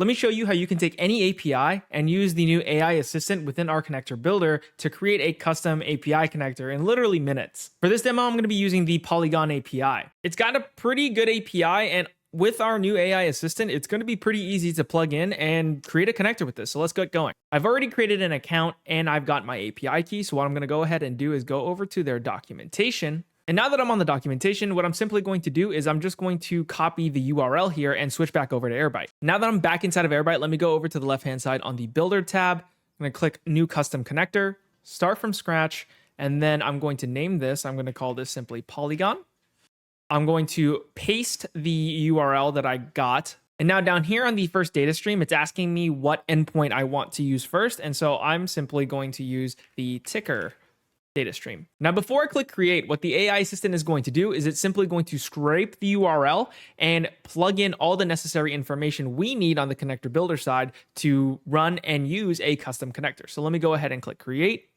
Let me show you how you can take any API and use the new AI assistant within our connector builder to create a custom API connector in literally minutes. For this demo, I'm going to be using the Polygon API. It's got a pretty good API, and with our new AI assistant, it's going to be pretty easy to plug in and create a connector with this. So let's get going. I've already created an account and I've got my API key. So what I'm going to go ahead and do is go over to their documentation. And now that I'm on the documentation, what I'm simply going to do is I'm just going to copy the URL here and switch back over to Airbyte. Now that I'm back inside of Airbyte, let me go over to the left-hand side on the Builder tab. I'm going to click New Custom Connector, start from scratch, and then I'm going to name this. I'm going to call this simply Polygon. I'm going to paste the URL that I got. And now down here on the first data stream, it's asking me what endpoint I want to use first. And so I'm simply going to use the ticker data stream. Now, before I click create, what the AI assistant is going to do is it's simply going to scrape the URL and plug in all the necessary information we need on the connector builder side to run and use a custom connector. So let me go ahead and click create.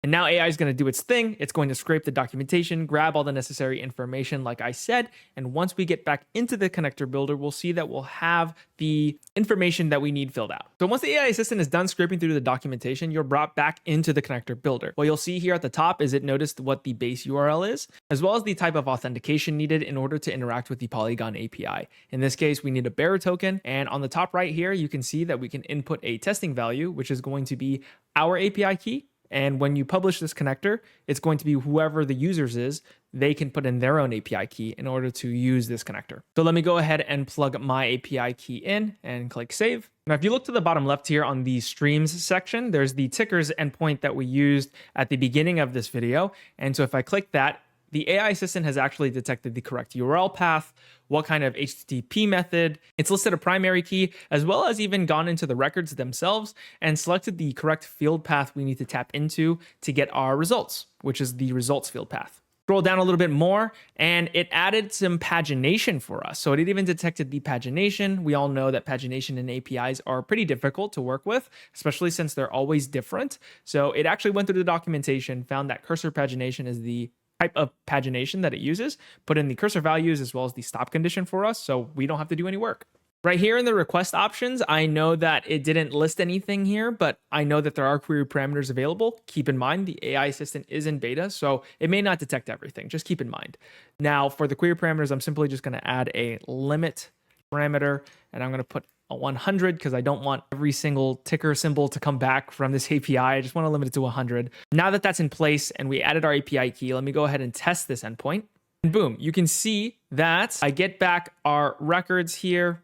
And now AI is going to do its thing. It's going to scrape the documentation, grab all the necessary information like I said. And once we get back into the connector builder, we'll see that we'll have the information that we need filled out. So once the AI assistant is done scraping through the documentation, you're brought back into the connector builder. What you'll see here at the top is it noticed what the base URL is, as well as the type of authentication needed in order to interact with the Polygon API. In this case, we need a bearer token. And on the top right here, you can see that we can input a testing value, which is going to be our API key. And when you publish this connector, it's going to be whoever the users is, they can put in their own API key in order to use this connector. So let me go ahead and plug my API key in and click save. Now, if you look to the bottom left here on the streams section, there's the tickers endpoint that we used at the beginning of this video. And so if I click that, the AI assistant has actually detected the correct URL path, what kind of HTTP method. It's listed a primary key, as well as even gone into the records themselves and selected the correct field path we need to tap into to get our results, which is the results field path. Scroll down a little bit more, and it added some pagination for us. So it even detected the pagination. We all know that pagination in APIs are pretty difficult to work with, especially since they're always different. So it actually went through the documentation, found that cursor pagination is the type of pagination that it uses, put in the cursor values as well as the stop condition for us, so we don't have to do any work. Right here in the request options, I know that it didn't list anything here, but I know that there are query parameters available. Keep in mind, the AI assistant is in beta, so it may not detect everything. Just keep in mind. Now, for the query parameters, I'm simply just going to add a limit parameter, and I'm going to put a 100 because I don't want every single ticker symbol to come back from this API. I just want to limit it to 100. Now that that's in place and we added our API key, let me go ahead and test this endpoint. And boom, you can see that I get back our records here.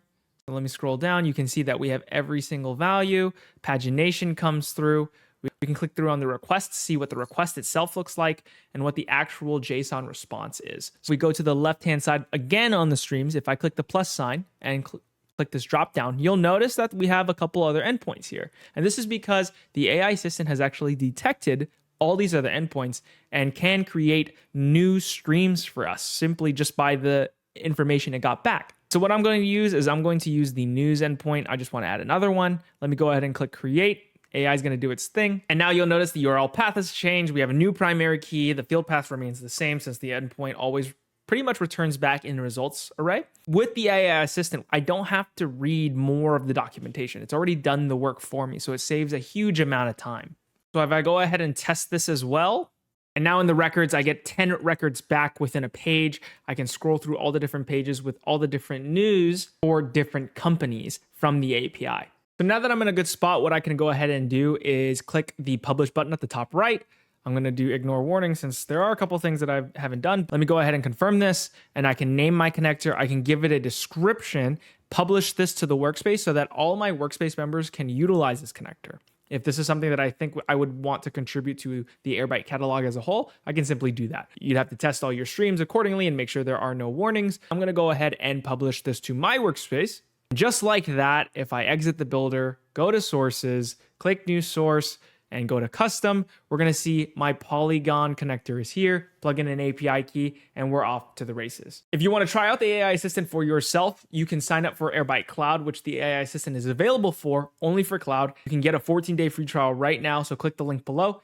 So let me scroll down. You can see that we have every single value. Pagination comes through. We can click through on the request, see what the request itself looks like and what the actual JSON response is. So we go to the left-hand side again on the streams. If I click the plus sign and click this drop down, you'll notice that we have a couple other endpoints here. And this is because the AI assistant has actually detected all these other endpoints and can create new streams for us simply just by the information it got back. So what I'm going to use is I'm going to use the news endpoint. I just want to add another one. Let me go ahead and click create. AI is going to do its thing. And now you'll notice the URL path has changed. We have a new primary key. The field path remains the same since the endpoint always pretty much returns back in the results array. With the AI assistant, I don't have to read more of the documentation. It's already done the work for me, so it saves a huge amount of time. So if I go ahead and test this as well, and now in the records, I get 10 records back within a page. I can scroll through all the different pages with all the different news for different companies from the API. So now that I'm in a good spot, what I can go ahead and do is click the publish button at the top right. I'm going to do ignore warning since there are a couple things that I haven't done. Let me go ahead and confirm this, and I can name my connector. I can give it a description, publish this to the workspace so that all my workspace members can utilize this connector. If this is something that I think I would want to contribute to the Airbyte catalog as a whole, I can simply do that. You'd have to test all your streams accordingly and make sure there are no warnings. I'm going to go ahead and publish this to my workspace. Just like that, if I exit the builder, go to sources, click new source, and go to custom, we're going to see my Polygon connector is here, plug in an API key, and we're off to the races. If you want to try out the AI assistant for yourself, you can sign up for Airbyte Cloud, which the AI assistant is available for only for cloud. You can get a 14-day free trial right now. So click the link below,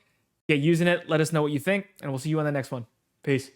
get using it. Let us know what you think, and we'll see you on the next one. Peace.